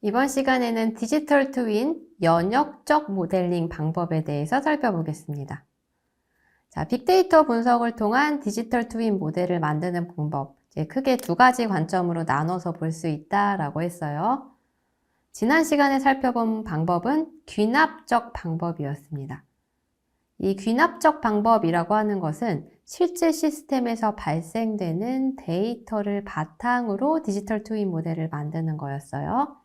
이번 시간에는 디지털 트윈 연역적 모델링 방법에 대해서 살펴보겠습니다. 자, 빅데이터 분석을 통한 디지털 트윈 모델을 만드는 방법, 크게 두 가지 관점으로 나눠서 볼 수 있다라고 했어요. 지난 시간에 살펴본 방법은 귀납적 방법이었습니다. 이 귀납적 방법이라고 하는 것은 실제 시스템에서 발생되는 데이터를 바탕으로 디지털 트윈 모델을 만드는 거였어요.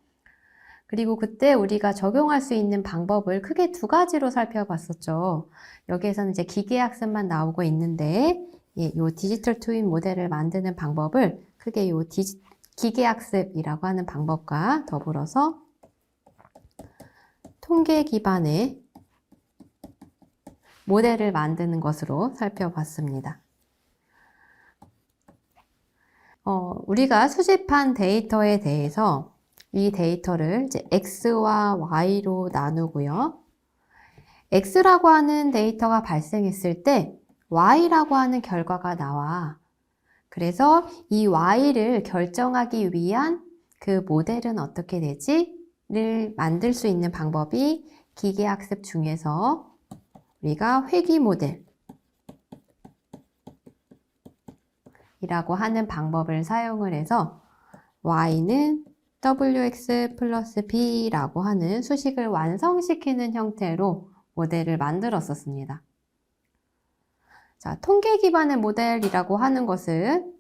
그리고 그때 우리가 적용할 수 있는 방법을 크게 두 가지로 살펴봤었죠. 여기에서는 이제 기계학습만 나오고 있는데, 요 디지털 트윈 모델을 만드는 방법을 크게 요 기계학습이라고 하는 방법과 더불어서 통계 기반의 모델을 만드는 것으로 살펴봤습니다. 우리가 수집한 데이터에 대해서 이 데이터를 이제 X와 Y로 나누고요. X라고 하는 데이터가 발생했을 때 Y라고 하는 결과가 나와. 그래서 이 Y를 결정하기 위한 그 모델은 어떻게 되지? 를 만들 수 있는 방법이 기계학습 중에서 우리가 회귀 모델 이라고 하는 방법을 사용을 해서 Y는 wx 플러스 b라고 하는 수식을 완성시키는 형태로 모델을 만들었었습니다. 자, 통계 기반의 모델이라고 하는 것은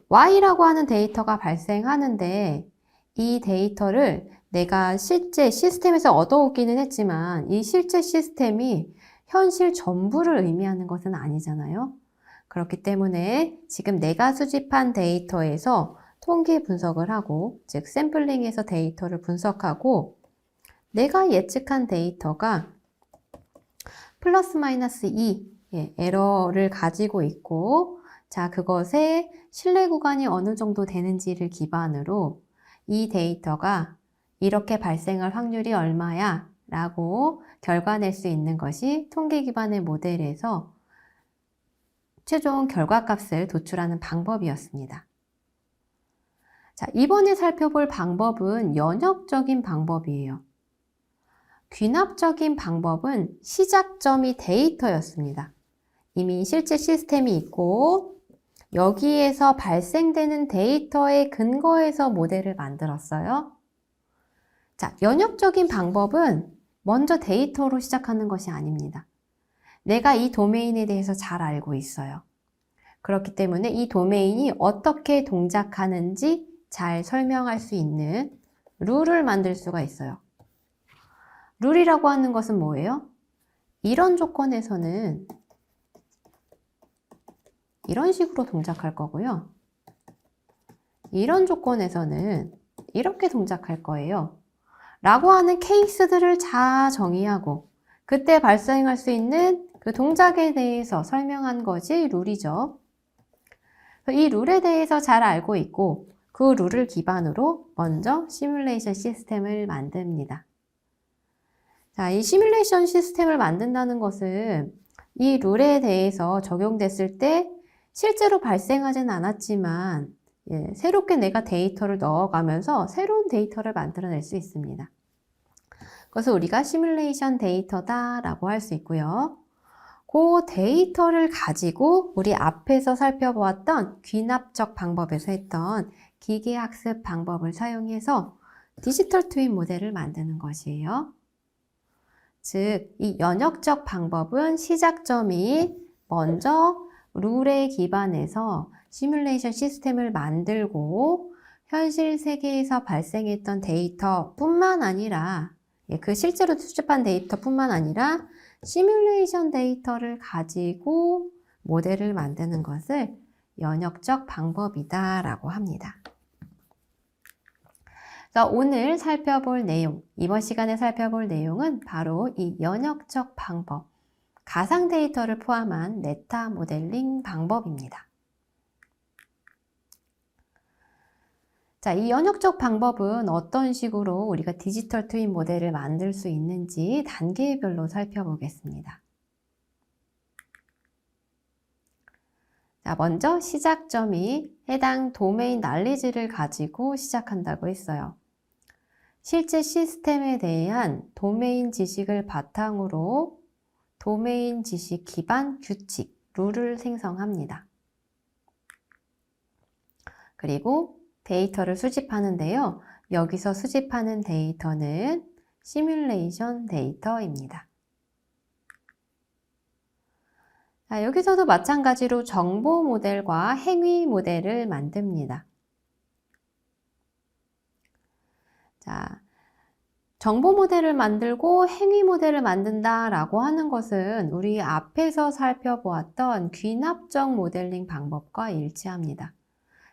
y라고 하는 데이터가 발생하는데 이 데이터를 내가 실제 시스템에서 얻어오기는 했지만 이 실제 시스템이 현실 전부를 의미하는 것은 아니잖아요. 그렇기 때문에 지금 내가 수집한 데이터에서 통계 분석을 하고, 즉 샘플링에서 데이터를 분석하고 내가 예측한 데이터가 플러스 마이너스 2 에러를 가지고 있고, 자, 그것의 신뢰 구간이 어느 정도 되는지를 기반으로 이 데이터가 이렇게 발생할 확률이 얼마야? 라고 결과낼 수 있는 것이 통계 기반의 모델에서 최종 결과값을 도출하는 방법이었습니다. 자, 이번에 살펴볼 방법은 연역적인 방법이에요. 귀납적인 방법은 시작점이 데이터였습니다. 이미 실제 시스템이 있고 여기에서 발생되는 데이터에 근거해서 모델을 만들었어요. 자, 연역적인 방법은 먼저 데이터로 시작하는 것이 아닙니다. 내가 이 도메인에 대해서 잘 알고 있어요. 그렇기 때문에 이 도메인이 어떻게 동작하는지 잘 설명할 수 있는 룰을 만들 수가 있어요. 룰이라고 하는 것은 뭐예요? 이런 조건에서는 이런 식으로 동작할 거고요. 이런 조건에서는 이렇게 동작할 거예요. 라고 하는 케이스들을 다 정의하고 그때 발생할 수 있는 그 동작에 대해서 설명한 것이 룰이죠. 이 룰에 대해서 잘 알고 있고 그 룰을 기반으로 먼저 시뮬레이션 시스템을 만듭니다. 자, 이 시뮬레이션 시스템을 만든다는 것은 이 룰에 대해서 적용됐을 때 실제로 발생하진 않았지만 새롭게 내가 데이터를 넣어가면서 새로운 데이터를 만들어낼 수 있습니다. 그것을 우리가 시뮬레이션 데이터다라고 할 수 있고요. 그 데이터를 가지고 우리 앞에서 살펴보았던 귀납적 방법에서 했던 기계학습 방법을 사용해서 디지털 트윈 모델을 만드는 것이에요. 즉, 이 연역적 방법은 시작점이 먼저 룰에 기반해서 시뮬레이션 시스템을 만들고 현실 세계에서 발생했던 데이터뿐만 아니라 그 실제로 수집한 데이터뿐만 아니라 시뮬레이션 데이터를 가지고 모델을 만드는 것을 연역적 방법이다라고 합니다. 자, 오늘 살펴볼 내용, 이번 시간에 살펴볼 내용은 바로 이 연역적 방법, 가상 데이터를 포함한 메타 모델링 방법입니다. 자, 이 연역적 방법은 어떤 식으로 우리가 디지털 트윈 모델을 만들 수 있는지 단계별로 살펴보겠습니다. 자, 먼저 시작점이 해당 도메인 날리지를 가지고 시작한다고 했어요. 실제 시스템에 대한 도메인 지식을 바탕으로 도메인 지식 기반 규칙, 룰을 생성합니다. 그리고 데이터를 수집하는데요. 여기서 수집하는 데이터는 시뮬레이션 데이터입니다. 자, 여기서도 마찬가지로 정보 모델과 행위 모델을 만듭니다. 자, 정보 모델을 만들고 행위 모델을 만든다라고 하는 것은 우리 앞에서 살펴보았던 귀납적 모델링 방법과 일치합니다.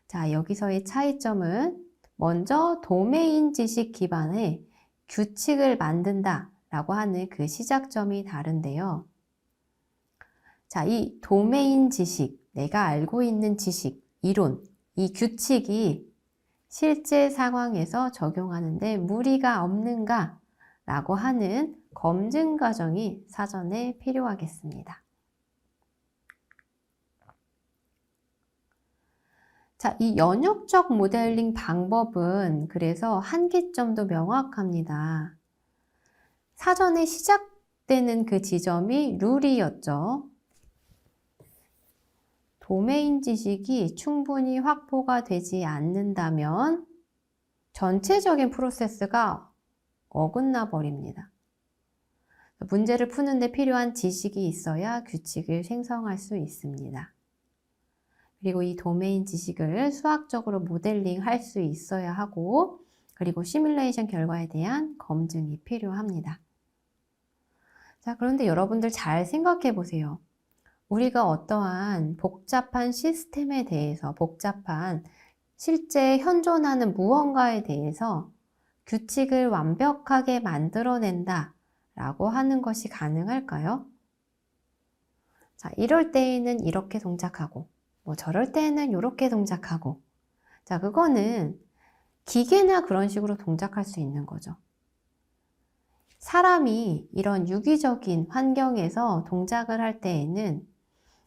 자, 여기서의 차이점은 먼저 도메인 지식 기반의 규칙을 만든다라고 하는 그 시작점이 다른데요. 자, 이 도메인 지식, 내가 알고 있는 지식, 이론, 이 규칙이 실제 상황에서 적용하는데 무리가 없는가 라고 하는 검증 과정이 사전에 필요하겠습니다. 자, 이 연역적 모델링 방법은 그래서 한계점도 명확합니다. 사전에 시작되는 그 지점이 룰이었죠. 도메인 지식이 충분히 확보가 되지 않는다면 전체적인 프로세스가 어긋나 버립니다. 문제를 푸는데 필요한 지식이 있어야 규칙을 생성할 수 있습니다. 그리고 이 도메인 지식을 수학적으로 모델링 할 수 있어야 하고, 그리고 시뮬레이션 결과에 대한 검증이 필요합니다. 자, 그런데 여러분들 잘 생각해 보세요. 우리가 어떠한 복잡한 시스템에 대해서, 복잡한 실제 현존하는 무언가에 대해서 규칙을 완벽하게 만들어낸다 라고 하는 것이 가능할까요? 자, 이럴 때에는 이렇게 동작하고, 저럴 때에는 이렇게 동작하고, 자, 그거는 기계나 그런 식으로 동작할 수 있는 거죠. 사람이 이런 유기적인 환경에서 동작을 할 때에는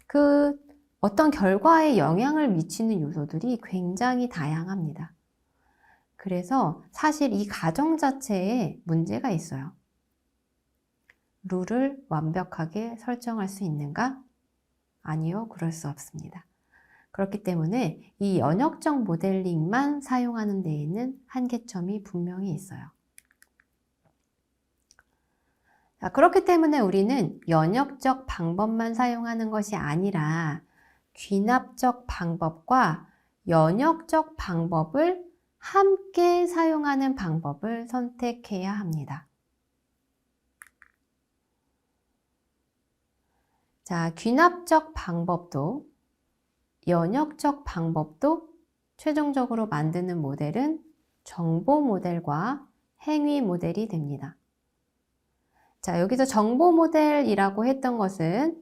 그 어떤 결과에 영향을 미치는 요소들이 굉장히 다양합니다. 그래서 사실 이 가정 자체에 문제가 있어요. 룰을 완벽하게 설정할 수 있는가? 아니요, 그럴 수 없습니다. 그렇기 때문에 이 연역적 모델링만 사용하는 데에는 한계점이 분명히 있어요. 자, 그렇기 때문에 우리는 연역적 방법만 사용하는 것이 아니라 귀납적 방법과 연역적 방법을 함께 사용하는 방법을 선택해야 합니다. 자, 귀납적 방법도 연역적 방법도 최종적으로 만드는 모델은 정보 모델과 행위 모델이 됩니다. 자, 여기서 정보 모델이라고 했던 것은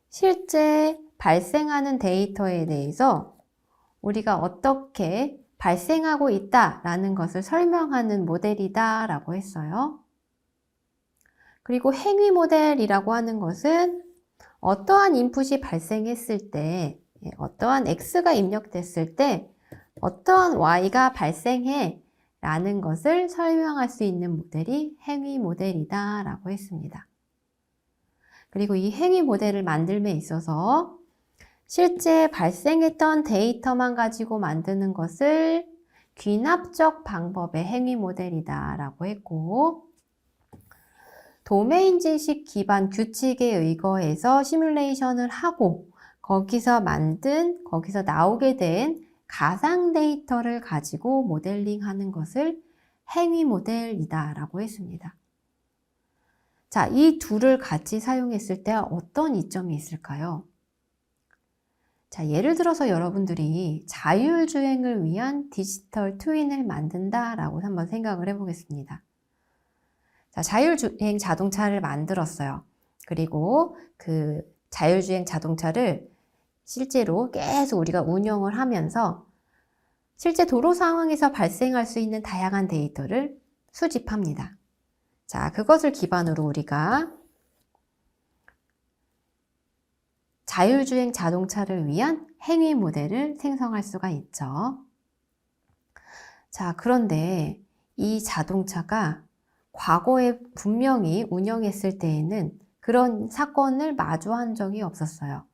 실제 발생하는 데이터에 대해서 우리가 어떻게 발생하고 있다라는 것을 설명하는 모델이다 라고 했어요. 그리고 행위 모델이라고 하는 것은 어떠한 인풋이 발생했을 때, 어떠한 X가 입력됐을 때 어떠한 Y가 발생해 라는 것을 설명할 수 있는 모델이 행위 모델이다 라고 했습니다. 그리고 이 행위 모델을 만들m에 있어서 실제 발생했던 데이터만 가지고 만드는 것을 귀납적 방법의 행위 모델이다 라고 했고, 도메인 지식 기반 규칙에 의거해서 시뮬레이션을 하고 거기서 나오게 된 가상 데이터를 가지고 모델링하는 것을 행위 모델이다 라고 했습니다. 자, 이 둘을 같이 사용했을 때 어떤 이점이 있을까요? 자, 예를 들어서 여러분들이 자율주행을 위한 디지털 트윈을 만든다 라고 한번 생각을 해보겠습니다. 자, 자율주행 자동차를 만들었어요. 그리고 그 자율주행 자동차를 실제로 계속 우리가 운영을 하면서 실제 도로 상황에서 발생할 수 있는 다양한 데이터를 수집합니다. 자, 그것을 기반으로 우리가 자율주행 자동차를 위한 행위 모델을 생성할 수가 있죠. 자, 그런데 이 자동차가 과거에 분명히 운영했을 때에는 그런 사건을 마주한 적이 없었어요.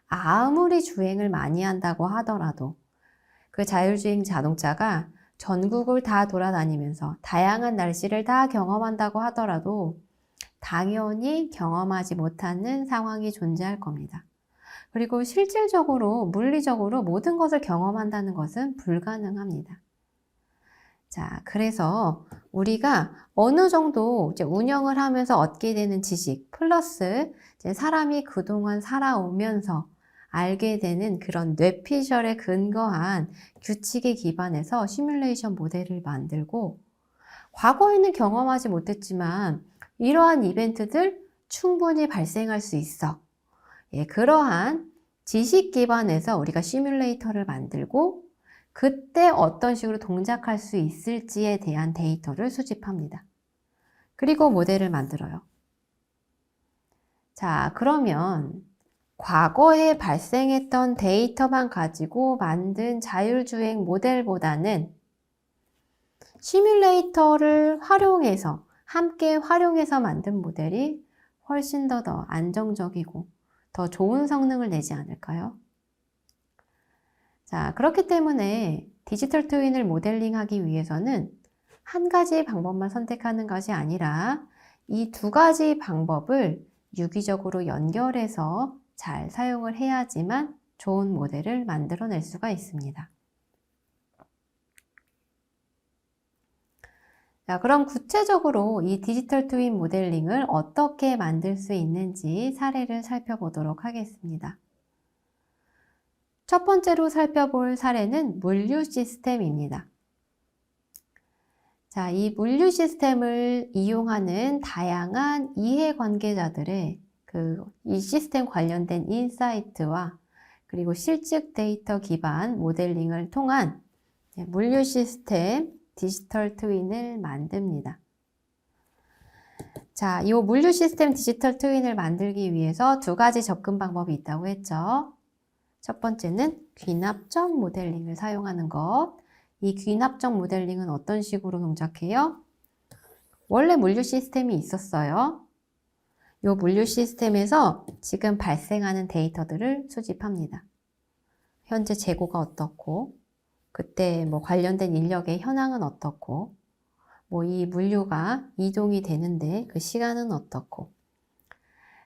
아무리 주행을 많이 한다고 하더라도 그 자율주행 자동차가 전국을 다 돌아다니면서 다양한 날씨를 다 경험한다고 하더라도 당연히 경험하지 못하는 상황이 존재할 겁니다. 그리고 실질적으로, 물리적으로 모든 것을 경험한다는 것은 불가능합니다. 자, 그래서 우리가 어느 정도 이제 운영을 하면서 얻게 되는 지식, 플러스 이제 사람이 그동안 살아오면서 알게 되는 그런 뇌피셜에 근거한 규칙에 기반해서 시뮬레이션 모델을 만들고, 과거에는 경험하지 못했지만 이러한 이벤트들 충분히 발생할 수 있어. 예, 그러한 지식 기반에서 우리가 시뮬레이터를 만들고 그때 어떤 식으로 동작할 수 있을지에 대한 데이터를 수집합니다. 그리고 모델을 만들어요. 자, 그러면 과거에 발생했던 데이터만 가지고 만든 자율주행 모델보다는 시뮬레이터를 활용해서, 함께 활용해서 만든 모델이 훨씬 더 안정적이고 더 좋은 성능을 내지 않을까요? 자, 그렇기 때문에 디지털 트윈을 모델링하기 위해서는 한 가지 방법만 선택하는 것이 아니라 이 두 가지 방법을 유기적으로 연결해서 잘 사용을 해야지만 좋은 모델을 만들어낼 수가 있습니다. 자, 그럼 구체적으로 이 디지털 트윈 모델링을 어떻게 만들 수 있는지 사례를 살펴보도록 하겠습니다. 첫 번째로 살펴볼 사례는 물류 시스템입니다. 자, 이 물류 시스템을 이용하는 다양한 이해관계자들의 이 시스템 관련된 인사이트와 그리고 실측 데이터 기반 모델링을 통한 물류 시스템 디지털 트윈을 만듭니다. 자, 이 물류 시스템 디지털 트윈을 만들기 위해서 두 가지 접근 방법이 있다고 했죠. 첫 번째는 귀납적 모델링을 사용하는 것. 이 귀납적 모델링은 어떤 식으로 동작해요? 원래 물류 시스템이 있었어요. 이 물류 시스템에서 지금 발생하는 데이터들을 수집합니다. 현재 재고가 어떻고, 그때 관련된 인력의 현황은 어떻고, 이 물류가 이동이 되는데 그 시간은 어떻고.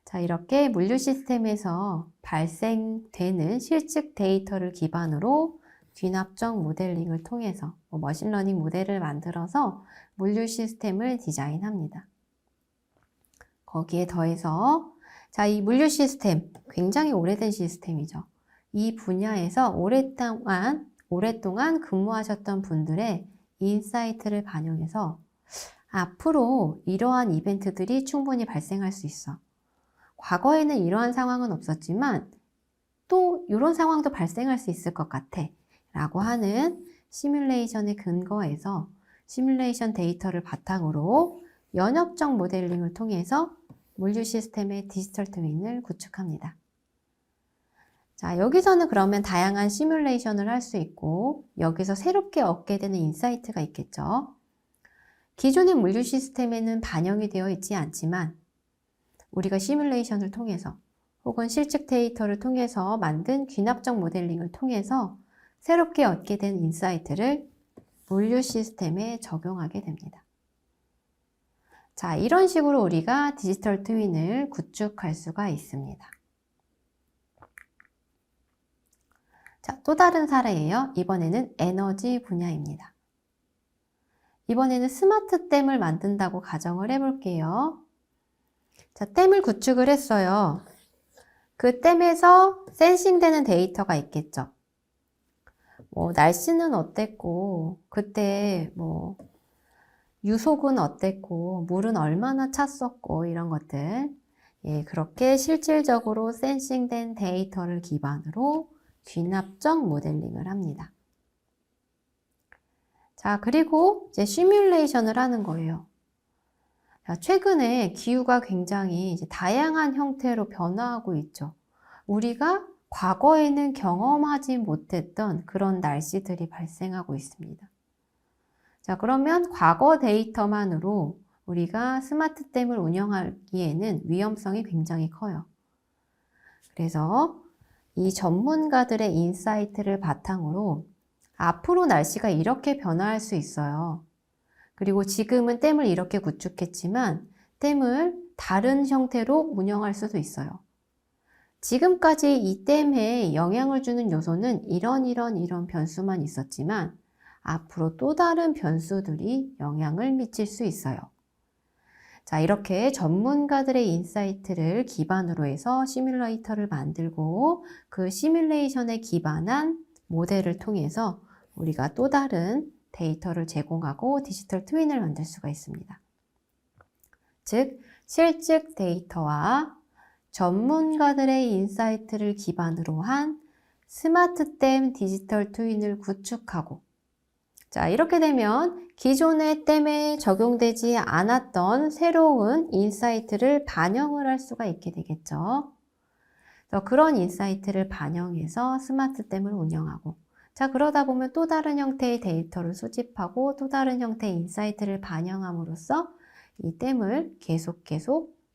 자, 이렇게 물류 시스템에서 발생되는 실측 데이터를 기반으로 귀납적 모델링을 통해서 머신러닝 모델을 만들어서 물류 시스템을 디자인합니다. 거기에 더해서 자, 이 물류 시스템 굉장히 오래된 시스템이죠. 이 분야에서 오랫동안 근무하셨던 분들의 인사이트를 반영해서 앞으로 이러한 이벤트들이 충분히 발생할 수 있어. 과거에는 이러한 상황은 없었지만 또 이런 상황도 발생할 수 있을 것 같아 라고 하는 시뮬레이션에 근거해서 시뮬레이션 데이터를 바탕으로 연역적 모델링을 통해서 물류 시스템의 디지털 트윈을 구축합니다. 자, 여기서는 그러면 다양한 시뮬레이션을 할 수 있고 여기서 새롭게 얻게 되는 인사이트가 있겠죠. 기존의 물류 시스템에는 반영이 되어 있지 않지만 우리가 시뮬레이션을 통해서 혹은 실측 데이터를 통해서 만든 귀납적 모델링을 통해서 새롭게 얻게 된 인사이트를 물류 시스템에 적용하게 됩니다. 자, 이런 식으로 우리가 디지털 트윈을 구축할 수가 있습니다. 자, 또 다른 사례예요. 이번에는 에너지 분야입니다. 이번에는 스마트 댐을 만든다고 가정을 해볼게요. 자, 댐을 구축을 했어요. 그 댐에서 센싱되는 데이터가 있겠죠. 날씨는 어땠고, 그때 유속은 어땠고, 물은 얼마나 찼었고, 이런 것들. 예, 그렇게 실질적으로 센싱된 데이터를 기반으로 귀납적 모델링을 합니다. 자, 그리고 이제 시뮬레이션을 하는 거예요. 자, 최근에 기후가 굉장히 이제 다양한 형태로 변화하고 있죠. 우리가 과거에는 경험하지 못했던 그런 날씨들이 발생하고 있습니다. 자, 그러면 과거 데이터만으로 우리가 스마트댐을 운영하기에는 위험성이 굉장히 커요. 그래서 이 전문가들의 인사이트를 바탕으로 앞으로 날씨가 이렇게 변화할 수 있어요. 그리고 지금은 댐을 이렇게 구축했지만 댐을 다른 형태로 운영할 수도 있어요. 지금까지 이 댐에 영향을 주는 요소는 이런 변수만 있었지만 앞으로 또 다른 변수들이 영향을 미칠 수 있어요. 자, 이렇게 전문가들의 인사이트를 기반으로 해서 시뮬레이터를 만들고 그 시뮬레이션에 기반한 모델을 통해서 우리가 또 다른 데이터를 제공하고 디지털 트윈을 만들 수가 있습니다. 즉, 실측 데이터와 전문가들의 인사이트를 기반으로 한 스마트댐 디지털 트윈을 구축하고, 자, 이렇게 되면 기존의 댐에 적용되지 않았던 새로운 인사이트를 반영을 할 수가 있게 되겠죠. 그런 인사이트를 반영해서 스마트댐을 운영하고, 자, 그러다 보면 또 다른 형태의 데이터를 수집하고 또 다른 형태의 인사이트를 반영함으로써 이 댐을 계속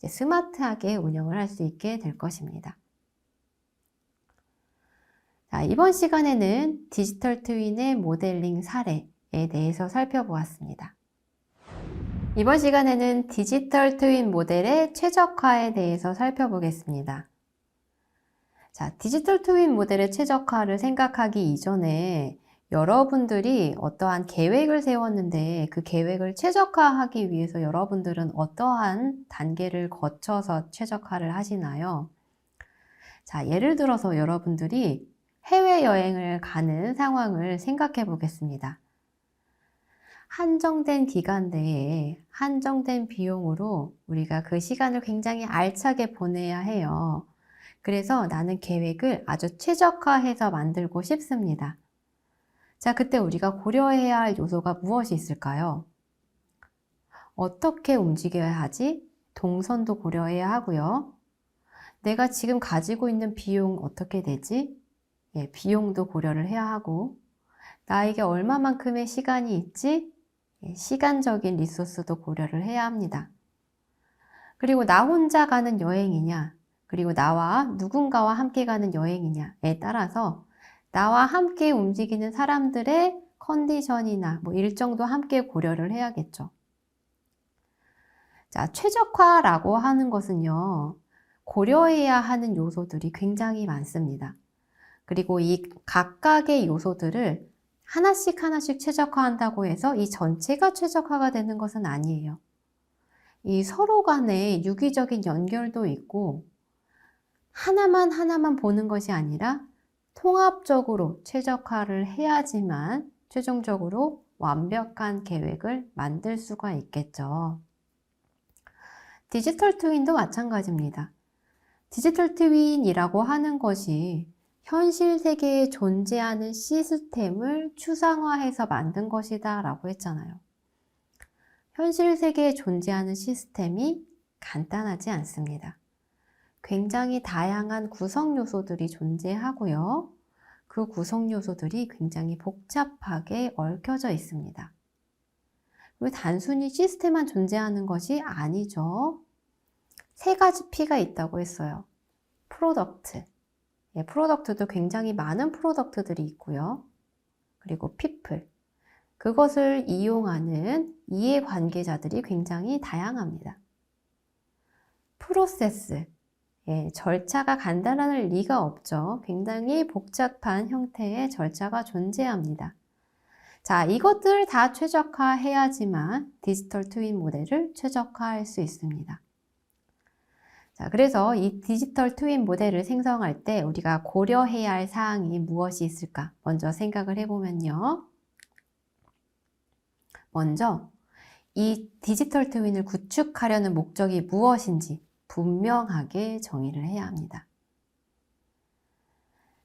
스마트하게 운영을 할 수 있게 될 것입니다. 자, 이번 시간에는 디지털 트윈의 모델링 사례에 대해서 살펴보았습니다. 이번 시간에는 디지털 트윈 모델의 최적화에 대해서 살펴보겠습니다. 자, 디지털 트윈 모델의 최적화를 생각하기 이전에 여러분들이 어떠한 계획을 세웠는데 그 계획을 최적화하기 위해서 여러분들은 어떠한 단계를 거쳐서 최적화를 하시나요? 자, 예를 들어서 여러분들이 해외여행을 가는 상황을 생각해 보겠습니다. 한정된 기간 내에 한정된 비용으로 우리가 그 시간을 굉장히 알차게 보내야 해요. 그래서 나는 계획을 아주 최적화해서 만들고 싶습니다. 자, 그때 우리가 고려해야 할 요소가 무엇이 있을까요? 어떻게 움직여야 하지? 동선도 고려해야 하고요. 내가 지금 가지고 있는 비용 어떻게 되지? 예, 비용도 고려를 해야 하고, 나에게 얼마만큼의 시간이 있지? 예, 시간적인 리소스도 고려를 해야 합니다. 그리고 나 혼자 가는 여행이냐, 그리고 나와 누군가와 함께 가는 여행이냐에 따라서 나와 함께 움직이는 사람들의 컨디션이나 일정도 함께 고려를 해야겠죠. 자, 최적화라고 하는 것은요, 고려해야 하는 요소들이 굉장히 많습니다. 그리고 이 각각의 요소들을 하나씩 최적화한다고 해서 이 전체가 최적화가 되는 것은 아니에요. 이 서로 간에 유기적인 연결도 있고 하나만 보는 것이 아니라 통합적으로 최적화를 해야지만 최종적으로 완벽한 계획을 만들 수가 있겠죠. 디지털 트윈도 마찬가지입니다. 디지털 트윈이라고 하는 것이 현실 세계에 존재하는 시스템을 추상화해서 만든 것이다 라고 했잖아요. 현실 세계에 존재하는 시스템이 간단하지 않습니다. 굉장히 다양한 구성 요소들이 존재하고요. 그 구성 요소들이 굉장히 복잡하게 얽혀져 있습니다. 그리고 단순히 시스템만 존재하는 것이 아니죠. 세 가지 P가 있다고 했어요. 프로덕트. 예, 프로덕트도 굉장히 많은 프로덕트들이 있고요. 그리고 people. 그것을 이용하는 이해관계자들이 굉장히 다양합니다. 프로세스. 예, 절차가 간단할 리가 없죠. 굉장히 복잡한 형태의 절차가 존재합니다. 자, 이것들 다 최적화해야지만 디지털 트윈 모델을 최적화할 수 있습니다. 자, 그래서 이 디지털 트윈 모델을 생성할 때 우리가 고려해야 할 사항이 무엇이 있을까? 먼저 생각을 해보면요. 먼저 이 디지털 트윈을 구축하려는 목적이 무엇인지 분명하게 정의를 해야 합니다.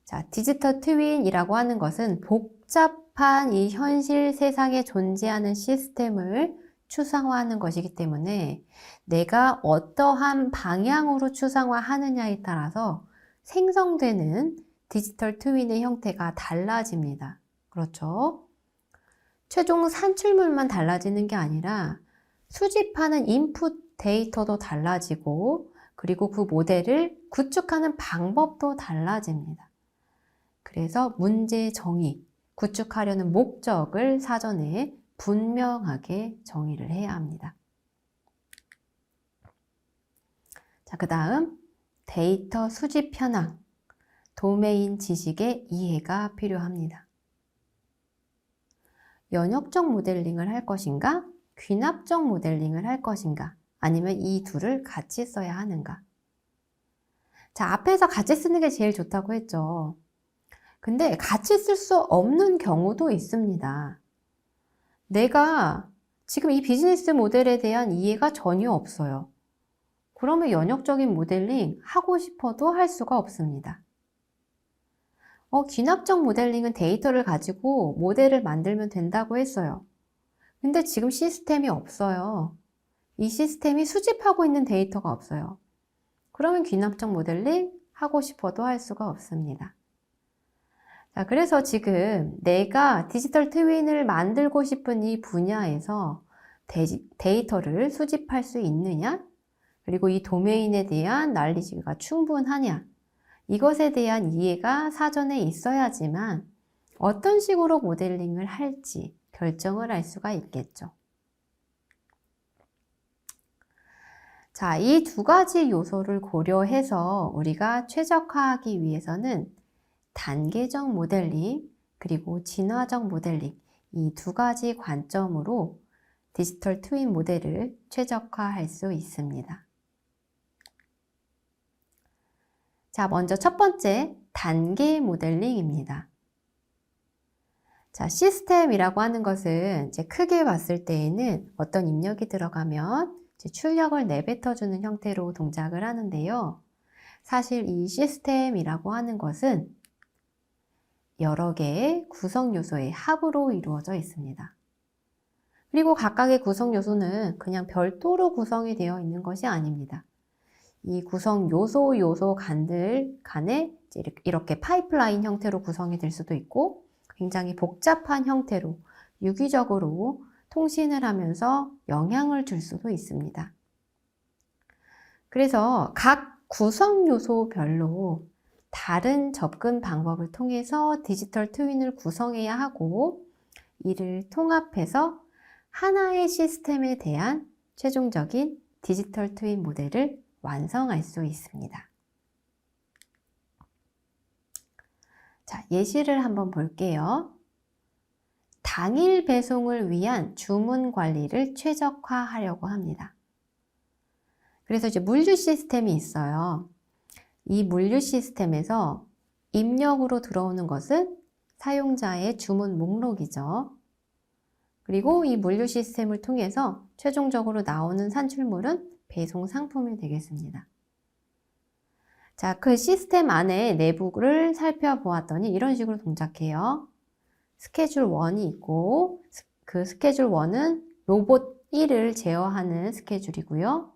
자, 디지털 트윈이라고 하는 것은 복잡한 이 현실 세상에 존재하는 시스템을 추상화하는 것이기 때문에 내가 어떠한 방향으로 추상화하느냐에 따라서 생성되는 디지털 트윈의 형태가 달라집니다. 그렇죠? 최종 산출물만 달라지는 게 아니라 수집하는 인풋 데이터도 달라지고 그리고 그 모델을 구축하는 방법도 달라집니다. 그래서 문제 정의, 구축하려는 목적을 사전에 분명하게 정의를 해야 합니다. 자, 그 다음 데이터 수집 현황, 도메인 지식의 이해가 필요합니다. 연역적 모델링을 할 것인가? 귀납적 모델링을 할 것인가? 아니면 이 둘을 같이 써야 하는가? 자, 앞에서 같이 쓰는 게 제일 좋다고 했죠. 근데 같이 쓸 수 없는 경우도 있습니다. 내가 지금 이 비즈니스 모델에 대한 이해가 전혀 없어요. 그러면 연역적인 모델링 하고 싶어도 할 수가 없습니다. 귀납적 모델링은 데이터를 가지고 모델을 만들면 된다고 했어요. 근데 지금 시스템이 없어요. 이 시스템이 수집하고 있는 데이터가 없어요. 그러면 귀납적 모델링 하고 싶어도 할 수가 없습니다. 자, 그래서 지금 내가 디지털 트윈을 만들고 싶은 이 분야에서 데이터를 수집할 수 있느냐? 그리고 이 도메인에 대한 난리지가 충분하냐? 이것에 대한 이해가 사전에 있어야지만 어떤 식으로 모델링을 할지 결정을 할 수가 있겠죠. 자, 이 두 가지 요소를 고려해서 우리가 최적화하기 위해서는 단계적 모델링 그리고 진화적 모델링 이 두 가지 관점으로 디지털 트윈 모델을 최적화할 수 있습니다. 자, 먼저 첫 번째 단계 모델링입니다. 자, 시스템이라고 하는 것은 이제 크게 봤을 때에는 어떤 입력이 들어가면 이제 출력을 내뱉어주는 형태로 동작을 하는데요. 사실 이 시스템이라고 하는 것은 여러 개의 구성 요소의 합으로 이루어져 있습니다. 그리고 각각의 구성 요소는 그냥 별도로 구성이 되어 있는 것이 아닙니다. 이 구성 요소 간들 간에 이렇게 파이프라인 형태로 구성이 될 수도 있고 굉장히 복잡한 형태로 유기적으로 통신을 하면서 영향을 줄 수도 있습니다. 그래서 각 구성 요소별로 다른 접근 방법을 통해서 디지털 트윈을 구성해야 하고 이를 통합해서 하나의 시스템에 대한 최종적인 디지털 트윈 모델을 완성할 수 있습니다. 자, 예시를 한번 볼게요. 당일 배송을 위한 주문 관리를 최적화하려고 합니다. 그래서 이제 물류 시스템이 있어요. 이 물류 시스템에서 입력으로 들어오는 것은 사용자의 주문 목록이죠. 그리고 이 물류 시스템을 통해서 최종적으로 나오는 산출물은 배송 상품이 되겠습니다. 자, 그 시스템 안에 내부를 살펴보았더니 이런 식으로 동작해요. 스케줄 1이 있고 그 스케줄 1은 로봇 1을 제어하는 스케줄이고요.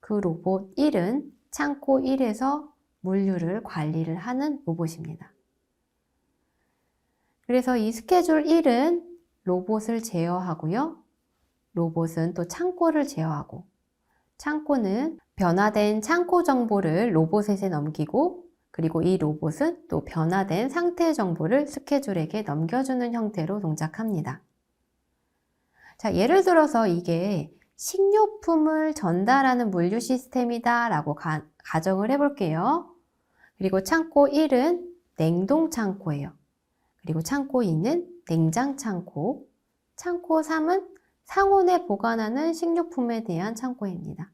그 로봇 1은 창고 1에서 물류를 관리를 하는 로봇입니다. 그래서 이 스케줄 1은 로봇을 제어하고요. 로봇은 또 창고를 제어하고 창고는 변화된 창고 정보를 로봇에 넘기고 그리고 이 로봇은 또 변화된 상태 정보를 스케줄에게 넘겨주는 형태로 동작합니다. 자, 예를 들어서 이게 식료품을 전달하는 물류 시스템이다 라고 가정을 해볼게요. 그리고 창고 1은 냉동 창고예요. 그리고 창고 2는 냉장 창고, 창고 3은 상온에 보관하는 식료품에 대한 창고입니다.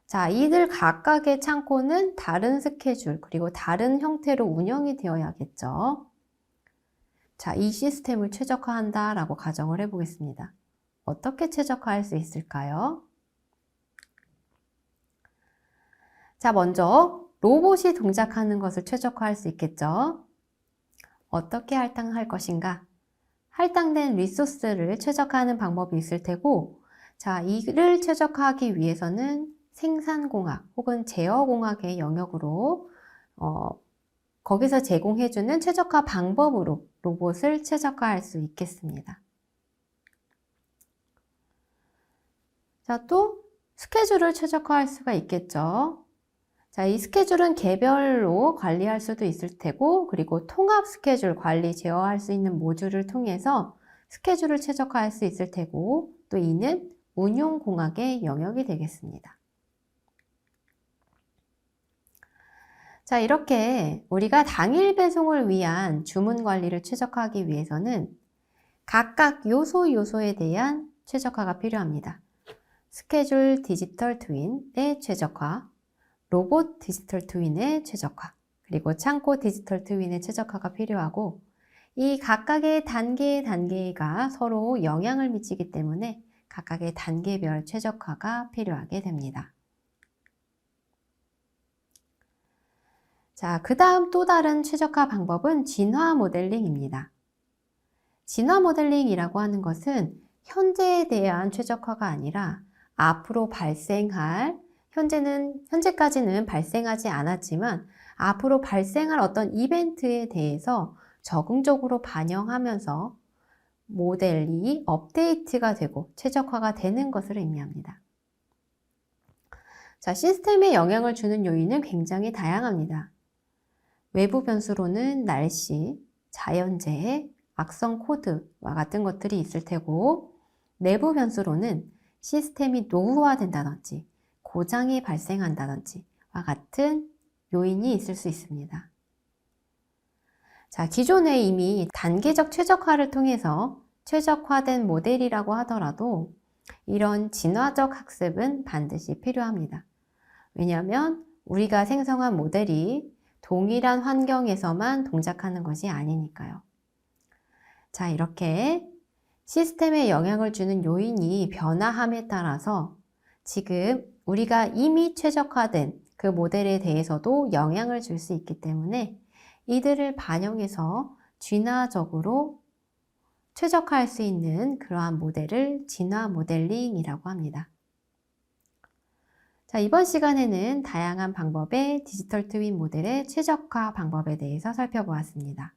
자, 이들 각각의 창고는 다른 스케줄 그리고 다른 형태로 운영이 되어야겠죠. 자, 이 시스템을 최적화한다라고 가정을 해보겠습니다. 어떻게 최적화할 수 있을까요? 자, 먼저 로봇이 동작하는 것을 최적화할 수 있겠죠. 어떻게 할당할 것인가? 할당된 리소스를 최적화하는 방법이 있을 테고, 자, 이를 최적화하기 위해서는 생산공학 혹은 제어공학의 영역으로 거기서 제공해주는 최적화 방법으로 로봇을 최적화할 수 있겠습니다. 자, 또 스케줄을 최적화할 수가 있겠죠. 자, 이 스케줄은 개별로 관리할 수도 있을 테고, 그리고 통합 스케줄 관리 제어할 수 있는 모듈을 통해서 스케줄을 최적화할 수 있을 테고, 또 이는 운용공학의 영역이 되겠습니다. 자, 이렇게 우리가 당일 배송을 위한 주문 관리를 최적화하기 위해서는 각각 요소에 대한 최적화가 필요합니다. 스케줄 디지털 트윈의 최적화, 로봇 디지털 트윈의 최적화, 그리고 창고 디지털 트윈의 최적화가 필요하고, 이 각각의 단계가 서로 영향을 미치기 때문에 각각의 단계별 최적화가 필요하게 됩니다. 자, 그 다음 또 다른 최적화 방법은 진화 모델링입니다. 진화 모델링이라고 하는 것은 현재에 대한 최적화가 아니라 앞으로 발생할, 현재까지는 발생하지 않았지만 앞으로 발생할 어떤 이벤트에 대해서 적응적으로 반영하면서 모델이 업데이트가 되고 최적화가 되는 것을 의미합니다. 자, 시스템에 영향을 주는 요인은 굉장히 다양합니다. 외부 변수로는 날씨, 자연재해, 악성 코드와 같은 것들이 있을 테고, 내부 변수로는 시스템이 노후화된다든지 고장이 발생한다든지와 같은 요인이 있을 수 있습니다. 자, 기존에 이미 단계적 최적화를 통해서 최적화된 모델이라고 하더라도 이런 진화적 학습은 반드시 필요합니다. 왜냐하면 우리가 생성한 모델이 동일한 환경에서만 동작하는 것이 아니니까요. 자, 이렇게 시스템에 영향을 주는 요인이 변화함에 따라서 지금 우리가 이미 최적화된 그 모델에 대해서도 영향을 줄 수 있기 때문에 이들을 반영해서 진화적으로 최적화할 수 있는 그러한 모델을 진화 모델링이라고 합니다. 자, 이번 시간에는 다양한 방법의 디지털 트윈 모델의 최적화 방법에 대해서 살펴보았습니다.